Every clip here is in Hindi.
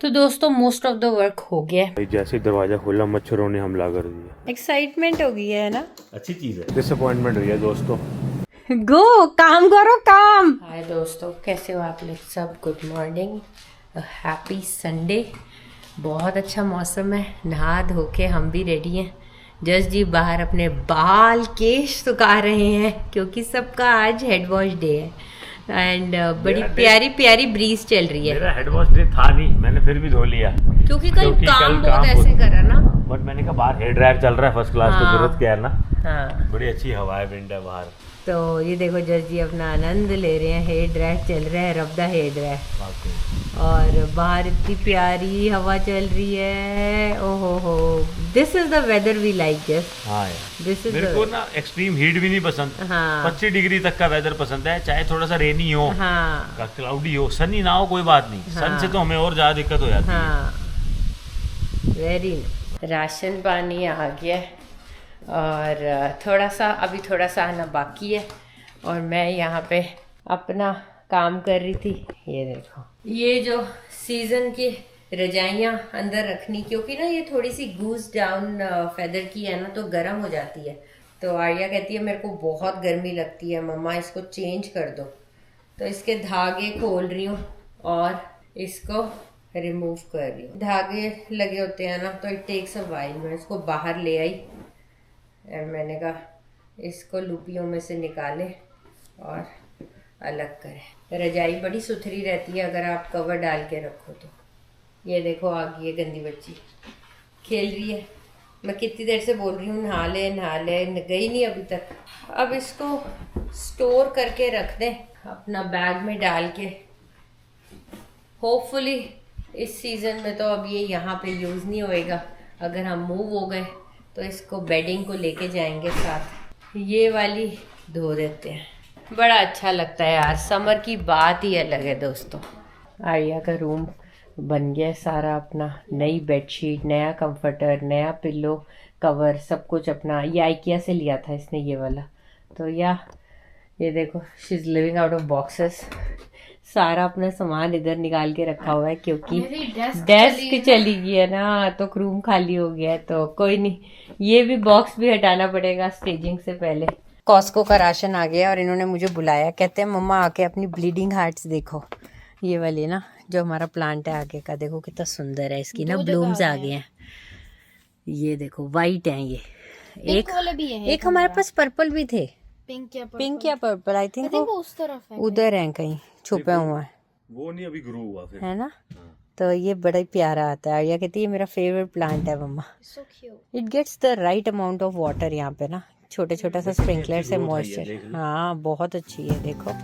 तो दोस्तों मोस्ट ऑफ द वर्क हो गया है। जैसे ही दरवाजा खोला मच्छरों ने हमला कर दिया। एक्साइटमेंट हो गई है ना, अच्छी चीज है। डिसअपॉइंटमेंट हुई है दोस्तों। गो काम करो काम। हाय दोस्तों, कैसे हो आप लोग सब? Good morning, happy Sunday. बहुत अच्छा मौसम है, नहा धो के हम भी रेडी हैं। जस्ट जी बाहर अपने बाल केश सुखा रहे हैं क्योंकि सबका आज हेड वॉश डे है एंड बड़ी प्यारी प्यारी ब्रीज चल रही है। मेरा हेड वॉश डे था नहीं, मैंने फिर भी धो लिया क्योंकि कल काम बहुत ऐसे करा ना। बट मैंने कहा बाहर हेयर ड्रायर चल रहा है फर्स्ट क्लास, तो जरूरत क्या है ना। हाँ, बड़ी अच्छी हवा है, विंड है बाहर। तो ये देखो जस्ट जी अपना आनंद ले रहे हैं। हेयर ड्रायर चल रहा है, रब दा हेयर ड्रायर, और बाहर इतनी प्यारी हवा चल रही है। ओहो हो, this is the weather we like. Just हाँ यार, दिस इज मेरे को ना एक्सट्रीम हीट भी नहीं पसंद। हाँ 25 डिग्री तक का वेदर पसंद है, चाहे थोड़ा सा रेनी हो, हाँ क्लाउडी हो, सनी ना हो, कोई बात नहीं। सन हाँ। से तो हमें और ज्यादा दिक्कत हो जाती है। हाँ वेरी। राशन पानी आ गया है और थोड़ा सा आना बाकी है और मैं यहाँ पे अपना काम कर रही थी। ये देखो, ये जो सीजन की रजाइयाँ अंदर रखनी, क्योंकि ना ये थोड़ी सी गूज डाउन फेदर की है ना, तो गर्म हो जाती है। तो आर्या कहती है मेरे को बहुत गर्मी लगती है मम्मा, इसको चेंज कर दो। तो इसके धागे खोल रही हूँ और इसको रिमूव कर रही हूँ। धागे लगे होते हैं ना, तो इट टेक्स अ वाइल। मैं इसको बाहर ले आई और मैंने कहा इसको लूपियों में से निकाले और अलग करें। रजाई बड़ी सुथरी रहती है अगर आप कवर डाल के रखो तो। ये देखो आ गई है गंदी बच्ची, खेल रही है। मैं कितनी देर से बोल रही हूँ नहा ले नहा ले, गई नहीं अभी तक। अब इसको स्टोर करके रख दें अपना बैग में डाल के। होपफुली इस सीज़न में तो अब ये यहाँ पे यूज़ नहीं होएगा। अगर हम मूव हो गए तो इसको बेडिंग को लेके जाएंगे साथ। ये वाली धो देते हैं। बड़ा अच्छा लगता है यार, समर की बात ही अलग है दोस्तों। आर्या का रूम बन गया सारा अपना। नई बेडशीट, नया कंफर्टर, नया पिलो कवर, सब कुछ अपना। ये आइकिया से लिया था इसने ये वाला। तो ये देखो, she is living out of boxes. सारा अपना सामान इधर निकाल के रखा हुआ है क्योंकि डेस्क चली गई है ना, तो रूम खाली हो गया है। तो कोई नहीं, ये भी बॉक्स भी हटाना पड़ेगा स्टेजिंग से पहले। कॉस्को का राशन आ गया और इन्होंने मुझे बुलाया, कहते हैं मम्मा आके अपनी ब्लीडिंग हार्ट्स देखो। ये वाली ना जो हमारा प्लांट है आगे का, देखो कितना सुंदर है। इसकी ना ब्लूम्स आ गए हैं। ये देखो वाइट है ये। एक हमारे पास पर्पल भी थे, पिंक या पर्पल। आई थिंक वो उस तरफ है, उधर है कहीं छुपा हुआ है, वो नहीं अभी ग्रो हुआ फिर, है ना। तो ये बड़ा ही प्यारा आता है। आर्या कहती है ये मेरा फेवरेट प्लांट है मम्मा। It gets the right amount of water यहाँ पे ना, छोटा छोटा सा स्प्रिंकलर से मॉइस्चर। हाँ बहुत अच्छी है, देखो।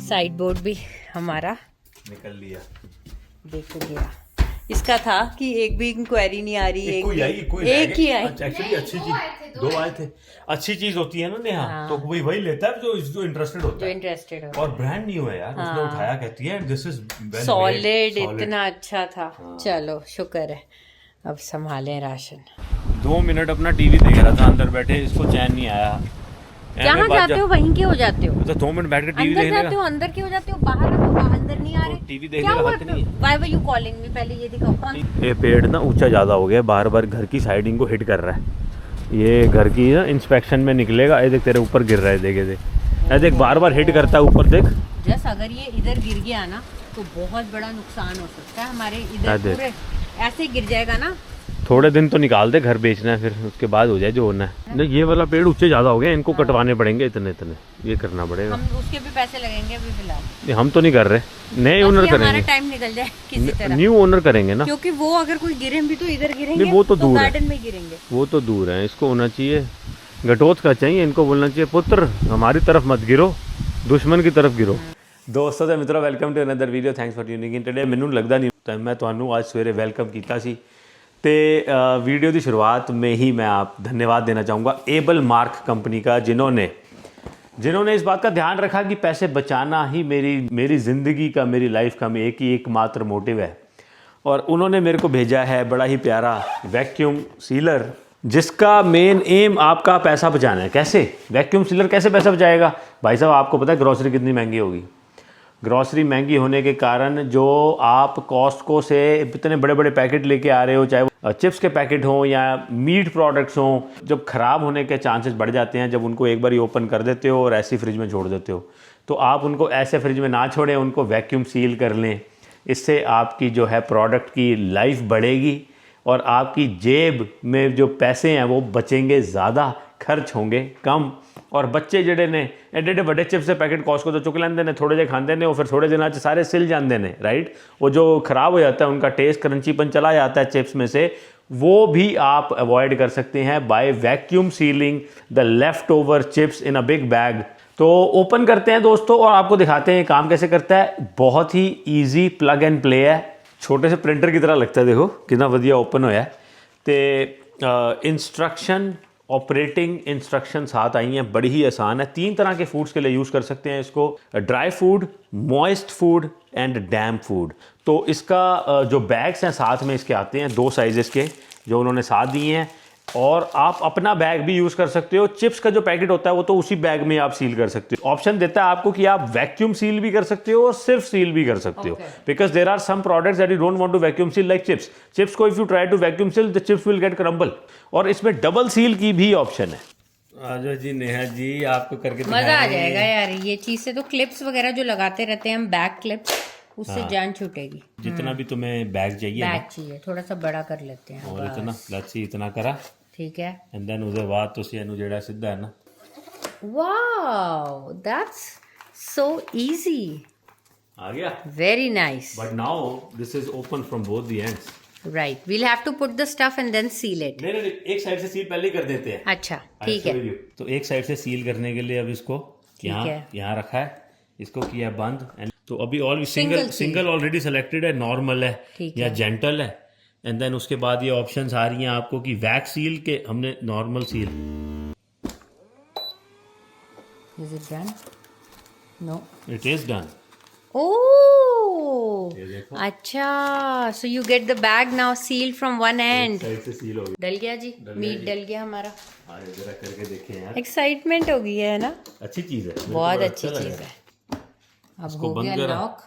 साइड बोर्ड भी हमारा निकल लिया। देखो गया। इसका था कि एक भी इंक्वायरी नहीं आ रही, एक ही आई। एक्चुअली अच्छी चीज दो आए थे। अच्छी चीज होती है ना नेहा, हाँ। तो वही लेता है जो इंटरेस्टेड होता जो है। इंटरेस्टेड हो। और ब्रांड न्यू है यार, उसने उठाया, कहती है दिस इज सॉलिड, इतना अच्छा था। चलो शुक्र है, अब संभालें राशन। 2 मिनट अपना टीवी देख रहा था अंदर बैठे, इसको चैन नहीं आया। जहाँ जाते हो वहीं के हो जाते हो। तो 2 मिनट बैठ कर टीवी अंदर देखने जाते हो अंदर के हो जाते हो, बाहर रखो अंदर नहीं आ रहे। टीवी देखने का हक नहीं है। Why were you calling me? पहले ये दिखाओ। ये पेड़ ना ऊंचा ज़्यादा हो गया, बार बार घर की साइडिंग को हिट कर रहा है। ये घर की ना इंस्पेक्शन में निकलेगा। ये देख तेरे ऊपर गिर रहा है, देख ये देख बार बार हिट करता है ऊपर, देख। जस्ट अगर ये इधर गिर गया ना तो बहुत बड़ा नुकसान हो सकता है हमारे। इधर पूरे ऐसे गिर जाएगा ना। थोड़े दिन तो निकाल दे, घर बेचना है, फिर उसके बाद हो जाए जो होना है। नहीं ये वाला पेड़ ऊंचे ज़्यादा हो गए, इनको कटवाने पड़ेंगे इतने, ये करना पड़ेगा। हम उसके भी पैसे लगेंगे अभी फिलहाल। हम तो नहीं कर रहे, नए ओनर करेंगे। हमारा टाइम निकल जाए किसी तरह, न्यू ओनर करेंगे ना, क्योंकि वो अगर कोई गिरे भी तो इधर गिरेंगे। नहीं वो तो दूर है, गार्डन में गिरेंगे। वो तो दूर है। इसको होना चाहिए घटोत का चाहिए, इनको बोलना चाहिए पुत्र हमारी तरफ मत गिरो, दुश्मन की तरफ गिरो। दोस्तों ते मित्रों, welcome to another video. Thanks for tuning in today. ਮੈਨੂੰ ਲੱਗਦਾ ਨਹੀਂ ਤਾਂ ਮੈਂ ਤੁਹਾਨੂੰ ਅੱਜ ਸਵੇਰੇ ਵੈਲਕਮ ਕੀਤਾ ਸੀ। तो वीडियो की शुरुआत में ही मैं आप धन्यवाद देना चाहूँगा एबल मार्क कंपनी का, जिन्होंने जिन्होंने इस बात का ध्यान रखा कि पैसे बचाना ही मेरी ज़िंदगी का, मेरी लाइफ का एकमात्र मोटिव है। और उन्होंने मेरे को भेजा है बड़ा ही प्यारा वैक्यूम सीलर, जिसका मेन एम आपका पैसा बचाना है। कैसे? वैक्यूम सीलर कैसे पैसा बचाएगा? भाई साहब, आपको पता है ग्रॉसरी कितनी महंगी होगी? ग्रॉसरी महंगी होने के कारण जो आप कॉस्टको से इतने बड़े बड़े पैकेट लेके आ रहे हो, चाहे वो चिप्स के पैकेट हों या मीट प्रोडक्ट्स हों, जब ख़राब होने के चांसेस बढ़ जाते हैं जब उनको एक बार ही ओपन कर देते हो और ऐसी फ्रिज में छोड़ देते हो। तो आप उनको ऐसे फ्रिज में ना छोड़ें, उनको वैक्यूम सील कर लें। इससे आपकी जो है प्रोडक्ट की लाइफ बढ़ेगी और आपकी जेब में जो पैसे हैं वो बचेंगे ज़्यादा, खर्च होंगे कम। और बच्चे जेडे ने एडे एडे बड़े चिप्स के पैकेट कॉस्टको तो चुक लेंदे ने, थोड़े जे खाते हैं और फिर थोड़े दिनों से सारे सिल जाते हैं, राइट। वो जो ख़राब हो जाता है, उनका टेस्ट क्रंचीपन चला जाता है चिप्स में से, वो भी आप अवॉइड कर सकते हैं by vacuum ceiling the left over chips in a big bag. तो ओपन करते हैं दोस्तों और आपको दिखाते हैं काम कैसे करता है। बहुत ही ईजी प्लग एंड प्ले है, छोटे से प्रिंटर की तरह लगता है। देखो कितना वधिया ओपन होया है। तो इंस्ट्रक्शन, ऑपरेटिंग इंस्ट्रक्शन साथ आई हैं, बड़ी ही आसान है। 3 तरह के फूड्स के लिए यूज़ कर सकते हैं इसको, dry food, moist food and damp food. तो इसका जो बैग्स हैं साथ में इसके आते हैं 2 साइजेस के जो उन्होंने साथ दिए हैं। और आप अपना बैग भी यूज़ कर सकते हो। चिप्स का जो पैकेट होता है वो तो उसी बैग में आप सील कर सकते हो। ऑप्शन देता है आपको कि आप वैक्यूम सील भी कर सकते हो और सिर्फ सील भी कर सकते हो, because there are some products that you don't want to vacuum seal, like chips को if you try to vacuum seal the chips will get crumble. और इसमें डबल सील की भी ऑप्शन है। आजो जी, नेहा जी, आपको करके मजा आ जाएगा यार ये चीज से। तो क्लिप्स वगैरह जो लगाते रहते हैं हम, बैक क्लिप्स, उससे जान छूटेगी। जितना भी तुम्हें बैग चाहिए थोड़ा सा बड़ा कर लेते हैं और इतना करा, ठीक है। एंड देन उसके बाद ਤੁਸੀਂ ਇਹਨੂੰ ਜਿਹੜਾ ਸਿੱਧਾ ਹੈ ਨਾ, वाओ दैट्स सो इजी, आ गया, very nice. But now this is open from both the ends, right. We'll have to put the stuff and then seal it. नहीं, एक साइड से सील पहले कर देते हैं। अच्छा ठीक है। तो एक साइड से सील करने के लिए अब इसको यहाँ रखा है, इसको किया बंद। एंड तो अभी ऑल सिंगल ऑलरेडी सेलेक्टेड है, नॉर्मल है या जेंटल है। एंड देन उसके बाद ये ऑप्शंस आ रही हैं आपको कि वैक्स सील के, हमने normal seal. Is it done? No, it is done. Oh अच्छा, so you get the bag now seal from one end. Side से सील हो गया। डल गया जी, मीट डल गया हमारा। जरा करके देखें यार, एक्साइटमेंट हो गई है ना। अच्छी चीज है, बहुत अच्छी चीज है। अब हो गया लॉक।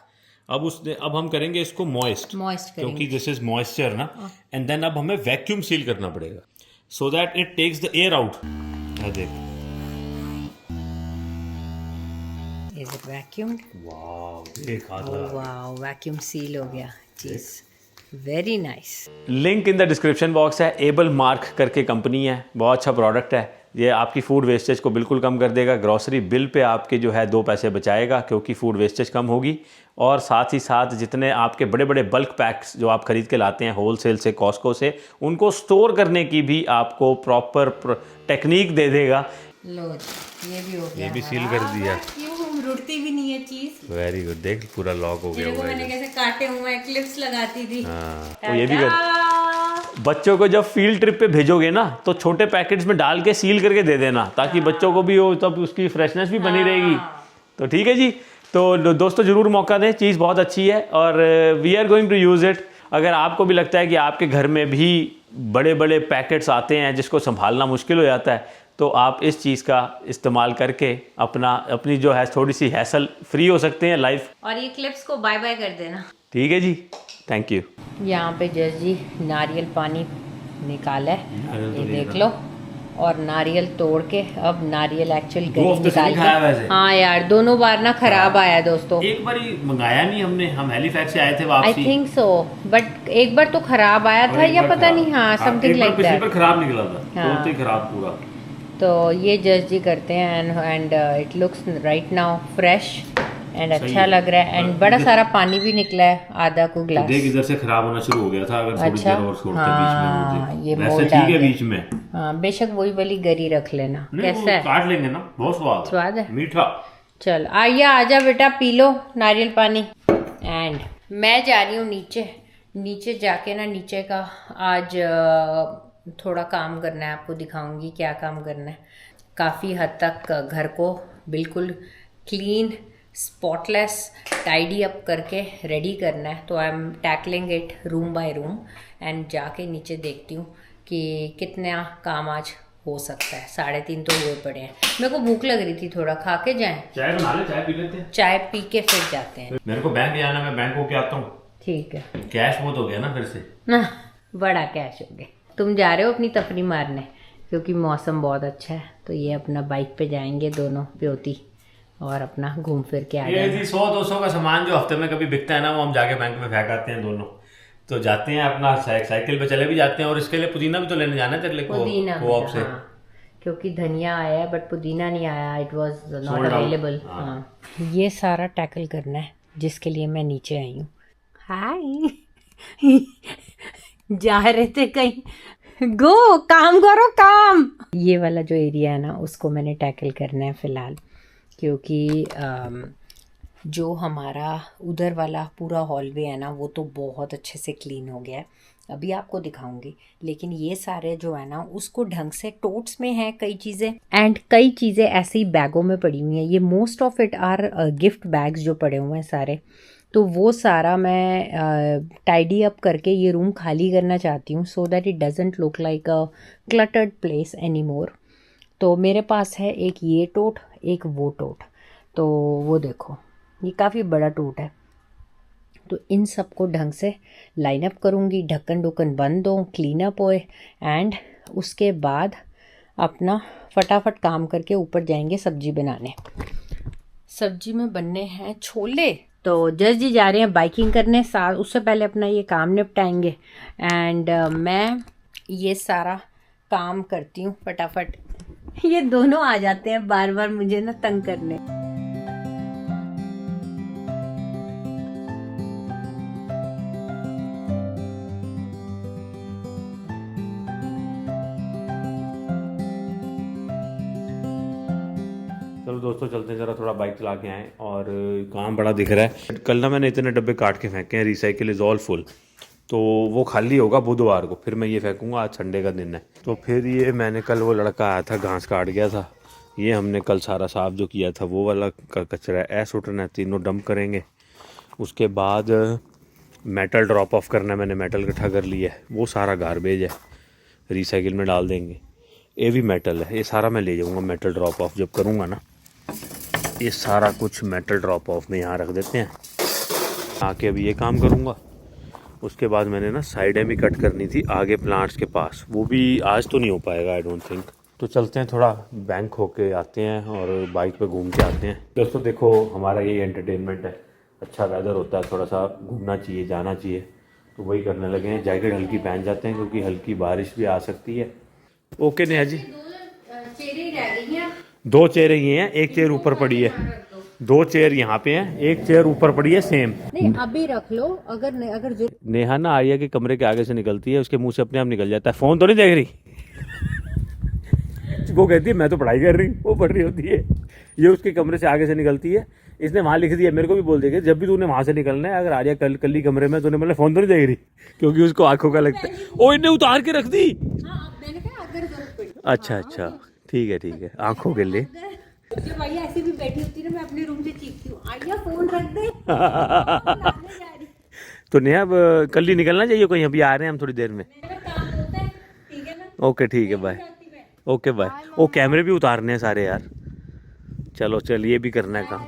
अब हम करेंगे इसको मॉइस्ट क्योंकि दिस इज मॉइस्चर ना। एंड देन अब हमें वैक्यूम सील करना पड़ेगा so that it takes the air out. देख, इज इट वैक्यूम्ड? वाओ, देख वाओ, वैक्यूम सील हो गया चीज, very nice. Link in the description box है। एबल मार्क करके कंपनी है, बहुत अच्छा प्रोडक्ट है। ये आपकी फूड वेस्टेज को बिल्कुल कम कर देगा। ग्रॉसरी बिल पे आपके जो है 2 पैसे बचाएगा क्योंकि फूड वेस्टेज कम होगी। और साथ ही साथ जितने आपके बड़े बड़े बल्क पैक्स जो आप खरीद के लाते हैं होलसेल से, कॉस्टको से, उनको स्टोर करने की भी आपको प्रॉपर टेक्निक दे देगा। लो ये भी हो गया, ये भी सील कर दिया। क्यों रुड़ती भी नहीं है चीज। वेरी गुड, देख पूरा लॉक हो गया। मैंने कैसे काटे हुए हैं, क्लिप्स लगाती थी। हाँ, तो ये भी कर। बच्चों को जब फील्ड ट्रिप पे भेजोगे ना तो छोटे पैकेट्स में डाल के सील करके दे देना, ताकि बच्चों को भी हो, तब उसकी फ्रेशनेस भी बनी रहेगी। तो ठीक है जी, तो दोस्तों ज़रूर मौका दें, चीज़ बहुत अच्छी है और we are going to use it. अगर आपको भी लगता है कि आपके घर में भी बड़े बड़े पैकेट्स आते हैं जिसको संभालना मुश्किल हो जाता है, तो आप इस चीज़ का इस्तेमाल करके अपनी जो है थोड़ी सी हैसल फ्री हो सकते हैं लाइफ। और ये क्लिप्स को बाय बाय कर देना। ठीक है जी, थैंक यू। यहाँ पे जस जी नारियल पानी निकाला है, ये देख लो। और नारियल तोड़ के अब नारियल एक्चुअली निकाल के, हाँ यार दोनों बार ना खराब आया दोस्तों। एक बार ही मंगाया नहीं हमने, हम हेलीफैक्स से आए थे वापसी। आई थिंक सो, बट एक बार तो खराब आया था या पता नहीं, हाँ समथिंग लाइक दैट। खराब निकला था, तो खराब पूरा। तो ये जज जी करते हैं and it looks right now fresh and अच्छा लग रहा है। एंड बड़ा सारा पानी भी निकला है, आधा को ग्लास। देख इधर से खराब होना शुरू हो गया था, अगर थोड़ी देर और छोड़ते बीच में। ये वैसे ठीक है बीच में, हाँ बेशक वही वाली गरी रख लेना। कैसा है? काट लेंगे ना, बहुत स्वाद है, मीठा। चल आइए, आजा बेटा पी लो नारियल पानी। एंड मैं जा रही हूँ नीचे जाके ना, नीचे का आज थोड़ा काम करना है, आपको दिखाऊंगी क्या काम करना है। काफ़ी हद तक घर को बिल्कुल क्लीन स्पॉटलेस टाइडी अप करके रेडी करना है। तो I am tackling it room by room and जाके नीचे देखती हूँ कि कितना काम आज हो सकता है। 3:30 तो हुए पड़े हैं। मेरे को भूख लग रही थी, थोड़ा खा के जाएं। चाय बना ले, चाय पी लेते हैं। चाय पी के फिर जाते हैं। मेरे को बैंक जाना, मैं बैंक होके आता हूँ। ठीक है। कैश बहुत हो गया ना फिर से ना, बड़ा कैश हो गया। तुम जा रहे हो अपनी तफरी मारने क्योंकि मौसम बहुत अच्छा है, तो ये अपना बाइक पे जाएंगे दोनों प्योती और अपना घूम फिर के आ जाएंगे। ये 100-200 का सामान जो हफ्ते में कभी बिकता है ना, वो हम जाके बैंक में फेंक आते हैं दोनों। तो जाते हैं अपना साइकिल पे चले भी जाते हैं। और इसके लिए पुदीना भी तो लेने जाना है तेरे लिए कोऑप से। हाँ, क्योंकि धनिया आया है बट पुदीना नहीं आया, इट वाज नॉट अवेलेबल। हाँ, ये सारा टैकल करना है जिसके लिए मैं नीचे आई हूँ। हाय जा रहे थे कहीं, गो काम करो काम। ये वाला जो एरिया है ना उसको मैंने टैकल करना है फिलहाल, क्योंकि जो हमारा उधर वाला पूरा हॉलवे है ना वो तो बहुत अच्छे से क्लीन हो गया है, अभी आपको दिखाऊंगी। लेकिन ये सारे जो है ना उसको ढंग से टोट्स में है कई चीज़ें, एंड कई चीज़ें ऐसी बैगों में पड़ी हुई हैं। ये most of it are gift bags जो पड़े हुए हैं सारे, तो वो सारा मैं टाइडी अप करके ये रूम खाली करना चाहती हूँ सो that it doesn't look like a cluttered place any more. तो मेरे पास है एक ये टोट, एक वो टोट। तो वो देखो, ये काफ़ी बड़ा टोट है। तो इन सब को ढंग से लाइन अप करूँगी, ढक्कन ढुक्कन बंद हो, क्लीन अप होए, एंड उसके बाद अपना फटाफट काम करके ऊपर जाएंगे सब्जी बनाने। सब्जी में बनने हैं छोले। तो जस जी जा रहे हैं बाइकिंग करने, साथ उससे पहले अपना ये काम निपटाएंगे। एंड मैं ये सारा काम करती हूँ फटाफट। ये दोनों आ जाते हैं बार बार मुझे ना तंग करने। चलो दोस्तों चलते हैं, ज़रा थोड़ा बाइक चला के आए। और काम बड़ा दिख रहा है। कल ना मैंने इतने डब्बे काट के फेंके हैं, रिसाइकिल इज़ ऑल फुल। तो वो खाली होगा बुधवार को, फिर मैं ये फेंकूंगा। आज संडे का दिन है। तो फिर ये मैंने कल, वो लड़का आया था घास काट गया था, ये हमने कल सारा साफ जो किया था वो वाला कचरा ऐसे उठना है, तीनों डंप करेंगे। उसके बाद मेटल ड्रॉप ऑफ करना है, मैंने मेटल इकट्ठा कर लिया है, वो सारा गारबेज है, रिसाइकिल में डाल देंगे। ये भी मेटल है, ये सारा मैं ले जाऊँगा मेटल ड्रॉप ऑफ जब करूँगा ना। ये सारा कुछ मेटल ड्रॉप ऑफ में यहाँ रख देते हैं। आके अभी ये काम करूँगा। उसके बाद मैंने ना साइडें भी कट करनी थी आगे प्लांट्स के पास, वो भी आज तो नहीं हो पाएगा आई डोंट थिंक। तो चलते हैं, थोड़ा बैंक होके आते हैं और बाइक पे घूम के आते हैं। दोस्तों देखो, हमारा ये एंटरटेनमेंट है, अच्छा वेदर होता है, थोड़ा सा घूमना चाहिए, जाना चाहिए, तो वही करने लगे हैं। जैकेट हल्की पहन जाते हैं क्योंकि हल्की बारिश भी आ सकती है। ओके नेहा जी, 2 चेयरें ये हैं, एक चेयर ऊपर पड़ी है, 2 चेयर यहाँ पे हैं, एक चेयर ऊपर पड़ी है सेम। नहीं अभी रख लो, अगर नेहा ना आर्या के कमरे के आगे से निकलती है, उसके मुंह से अपने आप निकल जाता है। फोन तो नहीं देख रही वो कहती है मैं तो पढ़ाई कर रही हूँ, वो पढ़ रही होती है। ये उसके कमरे से आगे से निकलती है। इसने वहाँ लिख दिया, मेरे को भी बोल देगा जब भी तूने वहाँ से निकलना है, अगर आर्या कल कमरे में, तूने मतलब फोन तो नहीं देख रही, क्योंकि उसको आंखों का लगता है। ओ इन्हें उतार के रख दी। अच्छा ठीक है, आंखों के लिए। जब आइया ऐसी भी बैठी होती है ना, मैं अपने रूम से चीखती हूँ, आइया फोन रख दे। तो नेहा कल ही निकलना चाहिए कहीं, अभी आ रहे हैं हम थोड़ी देर में। ओके ठीक है, बाय। Okay bye. ओ कैमरे भी उतारने हैं सारे यार। चलो चल, ये भी करना है काम।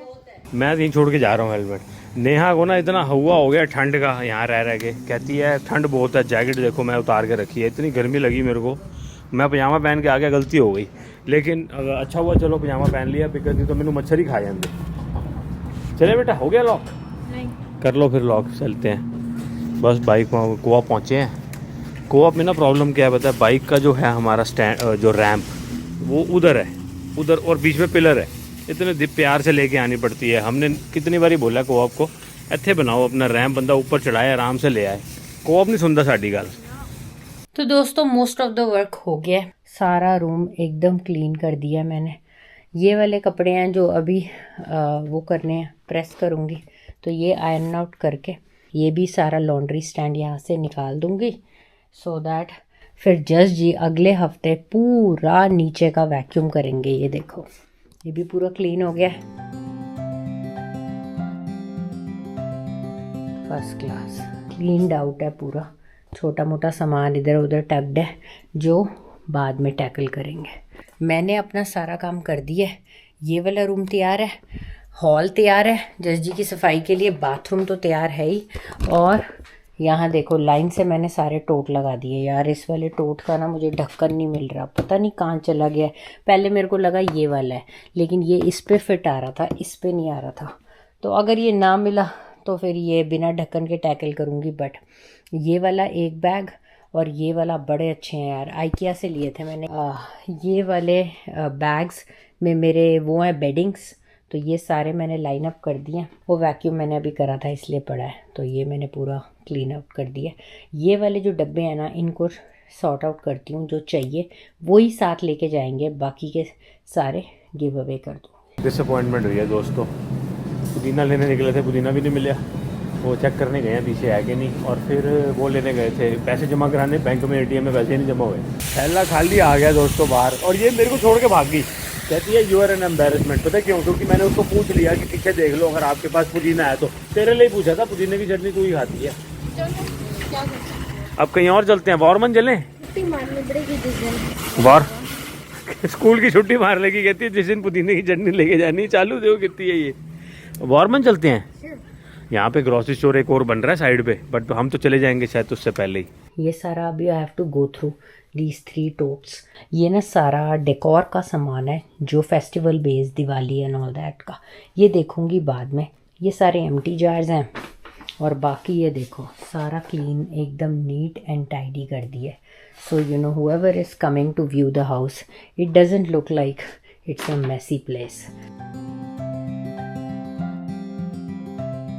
मैं यहीं छोड़ के जा रहा हूँ हेलमेट। नेहा को ना इतना हुआ हो गया ठंड का यहाँ रह के, कहती है ठंड बहुत है, जैकेट देखो मैं उतार के रखी है। इतनी गर्मी लगी मेरे को, मैं पजामा पहन के आ गया, गलती हो गई। लेकिन अच्छा हुआ चलो पजामा पहन लिया, बिकॉज नहीं तो मैंने मच्छर ही खा जाते। चले बेटा, हो गया लॉक? नहीं। कर लो फिर लॉक, चलते हैं। बस बाइक कोऑप पहुँचे हैं। कोऑप में ना प्रॉब्लम क्या है पता है, बाइक का जो है हमारा स्टैंड, जो रैम्प वो उधर है, उधर, और बीच में पिलर है। इतने प्यार से लेके आनी पड़ती है। हमने कितनी बारी बोला कोऑप को, ਇੱਥੇ बनाओ अपना रैम्प, बंदा ऊपर चढ़ाए आराम से ले आए। कोऑप नहीं सुनता साड़ी गल। तो दोस्तों मोस्ट ऑफ द वर्क हो गया, सारा रूम एकदम क्लीन कर दिया मैंने। ये वाले कपड़े हैं जो अभी वो करने हैं, प्रेस करूँगी, तो ये आयरन आउट करके ये भी सारा लॉन्ड्री स्टैंड यहाँ से निकाल दूँगी, सो दैट फिर जस्ट जी अगले हफ्ते पूरा नीचे का वैक्यूम करेंगे। ये देखो ये भी पूरा क्लीन हो गया है, फर्स्ट क्लास क्लीनड आउट है पूरा। छोटा मोटा सामान इधर उधर टक्ड है जो बाद में टैकल करेंगे। मैंने अपना सारा काम कर दिया है। ये वाला रूम तैयार है, हॉल तैयार है जस जी की सफाई के लिए, बाथरूम तो तैयार है ही। और यहाँ देखो लाइन से मैंने सारे टोट लगा दिए। यार इस वाले टोट का ना मुझे ढक्कन नहीं मिल रहा, पता नहीं कहाँ चला गया। पहले मेरे को लगा ये वाला है, लेकिन ये इस पे फिट आ रहा था, इस पे नहीं आ रहा था। तो अगर ये ना मिला तो फिर ये बिना ढक्कन के टैकल करूँगी। बट ये वाला एक बैग और ये वाला बड़े अच्छे हैं यार, आइकिया से लिए थे मैंने। ये वाले बैग्स में मेरे वो हैं बेडिंग्स, तो ये सारे मैंने लाइन अप कर दिए। वो वैक्यूम मैंने अभी करा था इसलिए पड़ा है, तो ये मैंने पूरा क्लीन अप कर दिया। ये वाले जो डब्बे हैं ना, इनको सॉर्ट आउट करती हूँ, जो चाहिए वही साथ लेके जाएंगे, बाकी के सारे गिव अवे कर दूँ। डिसअपॉइंटमेंट हुई है दोस्तों। पुदीना लेने निकले थे, पुदीना भी नहीं मिला। वो चेक करने गए हैं पीछे है कि नहीं, और फिर वो लेने गए थे पैसे जमा कराने, बैंक में ATM में पैसे नहीं जमा हुए। थैला खाली आ गया दोस्तों बाहर, और ये मेरे को छोड़ के भाग गई। कहती है यू आर एन एम्बेरसमेंट। पता क्यों? क्योंकि मैंने उसको पूछ लिया कि पीछे देख लो अगर आपके पास पुदीना है तो। तेरे लिए पूछा था, पुदीने की चटनी तू ही खाती है। अब कहीं और चलते हैं, वॉरमन चलें? वॉर स्कूल की छुट्टी मार लेगी, कहती है जिस दिन पुदीने की चटनी लेके जानी चालू देखो कितनी है ये। वॉरमन चलते हैं। यहाँ पे ग्रोसरी स्टोर एक और बन रहा है साइड पे, बट हम तो चले जाएंगे शायद उससे पहले ही। ये सारा अभी I have to go through these 3 totes. ये ना सारा डेकोर का सामान है जो festival based, Diwali and all that का, ये देखूंगी बाद में। ये सारे एम्प्टी जार्स हैं, और बाकी ये देखो सारा क्लीन एकदम नीट एंड टाइडी कर दिया। So you know whoever is coming to view the house, it doesn't look like it's a messy place.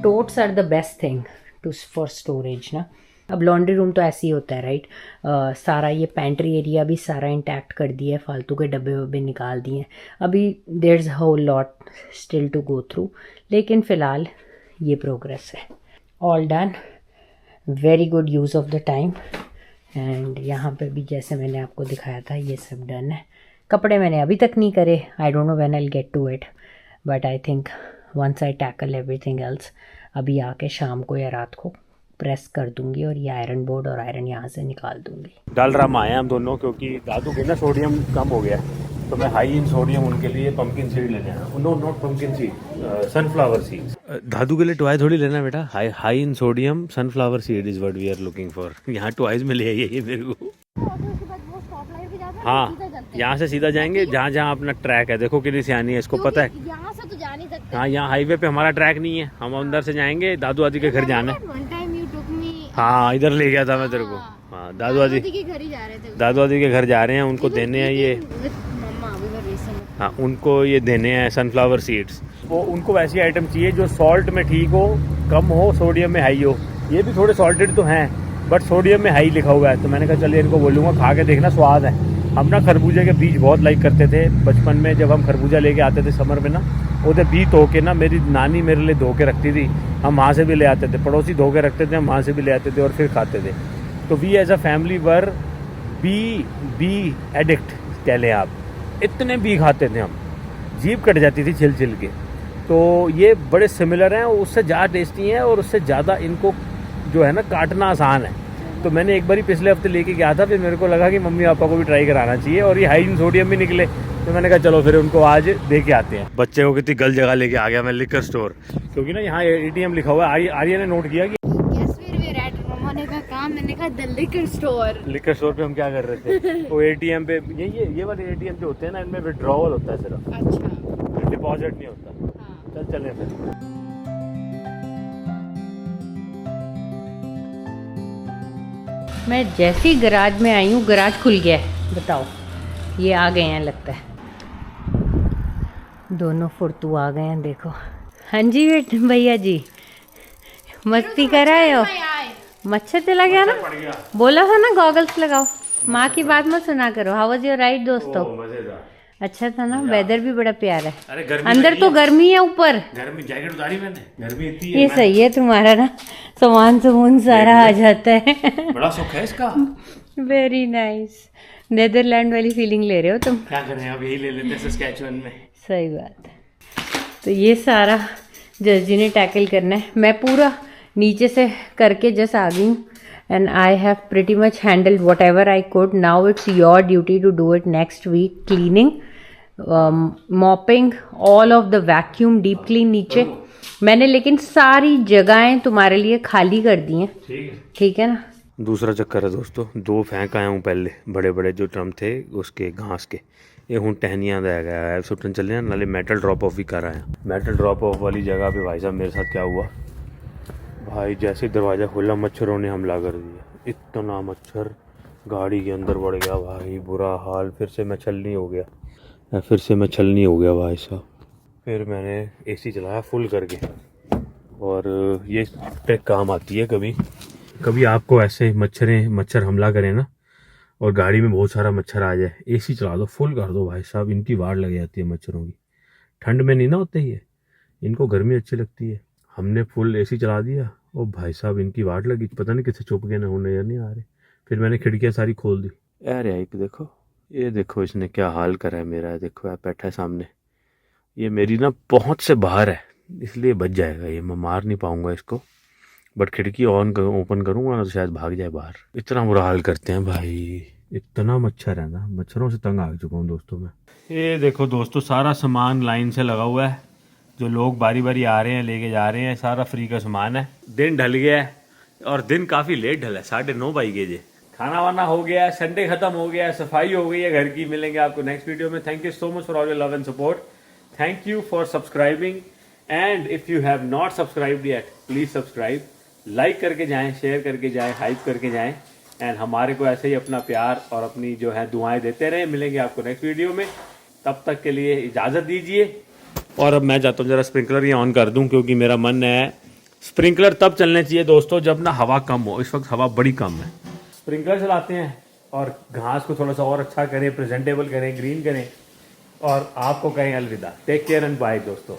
Totes are the best thing for storage ना। अब लॉन्ड्री रूम तो ऐसे ही होता है राइट। सारा ये पेंट्री एरिया भी सारा इंटैक्ट कर दिया है, फालतू के डब्बे वब्बे निकाल दिए हैं। अभी there is whole lot still to go through, लेकिन फ़िलहाल ये प्रोग्रेस है। All done, very good use of the time. And यहाँ पे भी जैसे मैंने आपको दिखाया था ये सब डन है। कपड़े मैंने अभी तक नहीं करे, I don't know when I will get to it, but I think once I tackle everything else, अभी आके शाम को या रात को प्रेस कर दूंगी और ये आयरन बोर्ड और आयरन यहाँ से निकाल दूंगी। डालराम आए हम दोनों, क्योंकि दादू के ना सोडियम कम हो गया, तो मैं हाई इन सोडियम उनके लिए पंपकिन सीड लेने आया। No not pumpkin seed, sunflower seeds. दादू के लिए टॉय थोड़ी लेना बेटा, high in sodium sunflower seed is what we are looking for. यहाँ टॉयज में ले आइए ये मेरे को। हाँ, यहाँ से सीधा जाएंगे जहाँ जहाँ अपना ट्रैक है। देखो कितनी सियानी है, इसको पता है। यहाँ से तो जा नहीं सकते। हाँ, यहाँ हाईवे पे हमारा ट्रैक नहीं है, हम अंदर से जाएंगे। दादू आदि के घर जाना है। हाँ, इधर ले गया था मैं तेरे को। हाँ, दादू आदि के घर ही जा रहे थे। दादू आदि के घर जा रहे हैं, उनको देने हैं ये। हाँ, उनको ये देने हैं सनफ्लावर सीड्स। वो उनको वैसी आइटम चाहिए जो सॉल्ट में ठीक हो, कम हो, सोडियम में हाई हो। ये भी थोड़े सॉल्टेड तो हैं, बट सोडियम में हाई लिखा हुआ है। तो मैंने कहा चलिए इनको बोलूँगा, खा के देखना स्वाद है। हम ना खरबूजे के बीज बहुत लाइक करते थे बचपन में, जब हम खरबूजा लेके आते थे समर में ना, उधर बीज धो के ना मेरी नानी मेरे लिए धो के रखती थी। हम वहाँ से भी ले आते थे, पड़ोसी धो के रखते थे, हम वहाँ से भी ले आते थे और फिर खाते थे। तो we as a family were be addict कह लें आप। इतने बी खाते थे हम, जीभ कट जाती थी छिल छिल के। तो ये बड़े सिमिलर हैं, उससे ज़्यादा टेस्टी हैं और उससे ज़्यादा इनको जो है ना काटना आसान है। तो मैंने एक बारी पिछले हफ्ते लेके गया था, फिर मेरे को लगा कि मम्मी पापा को भी ट्राई कराना चाहिए, और ये हाई इन सोडियम भी निकले। तो मैंने कहा चलो फिर उनको आज दे के आते हैं। बच्चे को कितनी गलत जगह लेके आ गया मैं, लिकर स्टोर, क्योंकि ना यहाँ ATM लिखा हुआ है। आर्या ने नोट किया कि मम्मा ने कहा काम, मैंने कहा the liquor store. Liquor store पे हम क्या कर रहे थे? वो ATM पे ये वाले ATM जो होते हैं ना, इनमें विड्रॉवल होता है सिर्फ। अच्छा, डिपॉजिट नहीं होता। हाँ। चल चलें फिर। मैं जैसी गराज में आई हूँ, गराज खुल गया है। बताओ, ये आ गए हैं लगता है, दोनों फुर्तू आ गए हैं। देखो, हाँ जी भैया जी, मस्ती कर रहे हो? मच्छर चला गया ना, बोला था ना गॉगल्स लगाओ। माँ की बात मत सुना करो। हाउ वाज योर राइड दोस्तों? अच्छा था ना, वेदर भी बड़ा प्यारा है। अरे गर्मी अंदर तो गर्मी है, ऊपर गर्मी, जैकेट उतारी मैंने, गर्मी इतनी है। ये सही है तुम्हारा ना, सामान सामान सारा आ जाता है। बड़ा सुख है इसका। Very nice. नेदरलैंड वाली फीलिंग ले रहे हो तुम? क्या करें, अब यही ले लेते हैं सस्कैचुअन में। सही बात है। तो ये सारा जर्जी ने टैकल करना है। मैं पूरा नीचे से करके जस्ट आ गई हूँ and I have pretty much handled whatever I could. Now it's your duty to do it next week. Cleaning, mopping, all of the vacuum, deep clean नीचे मैंने, लेकिन सारी जगहें तुम्हारे लिए खाली कर दी हैं। ठीक है ना। दूसरा चक्कर है दोस्तों, 2 फेंक आया हूँ पहले, बड़े बड़े जो ड्रम थे उसके घास के। ये हूँ टहनियाँ दा गया सुटन चले नाले मेटल ड्रॉप ऑफ भी कर आया। मेटल ड्रॉप ऑफ वाली जगह पे भाई साहब मेरे साथ क्या हुआ भाई, जैसे दरवाज़ा खुला मच्छरों ने हमला कर दिया। इतना मच्छर गाड़ी के अंदर बढ़ गया भाई, बुरा हाल। फिर से मैं छलनी हो गया भाई साहब। फिर मैंने एसी चलाया फुल करके, और ये टेक काम आती है। कभी आपको ऐसे मच्छर हमला करें ना, और गाड़ी में बहुत सारा मच्छर आ जाए, एसी चला दो, फुल कर दो भाई साहब। इनकी वाड़ लग जाती है मच्छरों की। ठंड में नहीं ना होते ही, इनको गर्मी अच्छी लगती है। हमने फुल एसी चला दिया, ओ भाई साहब इनकी वाट लगी, पता नहीं किसे चुप गए ना, होने या नहीं आ रहे। फिर मैंने खिड़कियाँ सारी खोल दी। अरे एक देखो, ये देखो इसने क्या हाल करा है मेरा। देखो यार बैठा है सामने, ये मेरी ना पहुँच से बाहर है, इसलिए बच जाएगा ये, मैं मार नहीं पाऊंगा इसको। बट खिड़की ओपन करूँगा ना तो शायद भाग जाए बाहर। इतना बुरा हाल करते हैं भाई, इतना मच्छर है ना, मच्छरों से तंग आ चुका हूँ दोस्तों मैं। ये देखो दोस्तों, सारा सामान लाइन से लगा हुआ है, जो लोग बारी बारी आ रहे हैं लेके जा रहे हैं, सारा फ्री का सामान है। दिन ढल गया है, और दिन काफ़ी लेट ढला है, 9:30 बज गए। खाना वाना हो गया है, संडे खत्म हो गया है, सफाई हो गई है घर की। मिलेंगे आपको नेक्स्ट वीडियो में। Thank you so much for all your love and support. Thank you for subscribing, and if you have not subscribed yet please subscribe. Like करके जाएँ, शेयर करके जाएँ, हाइप करके जाएँ, एंड हमारे को ऐसे ही अपना प्यार और अपनी जो है दुआएं देते रहें। मिलेंगे आपको नेक्स्ट वीडियो में, तब तक के लिए इजाज़त दीजिए। और अब मैं जाता हूँ जरा स्प्रिंकलर ये ऑन कर दूँ, क्योंकि मेरा मन है स्प्रिंकलर तब चलने चाहिए दोस्तों जब ना हवा कम हो। इस वक्त हवा बड़ी कम है। स्प्रिंकलर चलाते हैं और घास को थोड़ा सा और अच्छा करें, प्रेजेंटेबल करें, ग्रीन करें, और आपको कहें अलविदा। टेक केयर एंड बाय दोस्तों।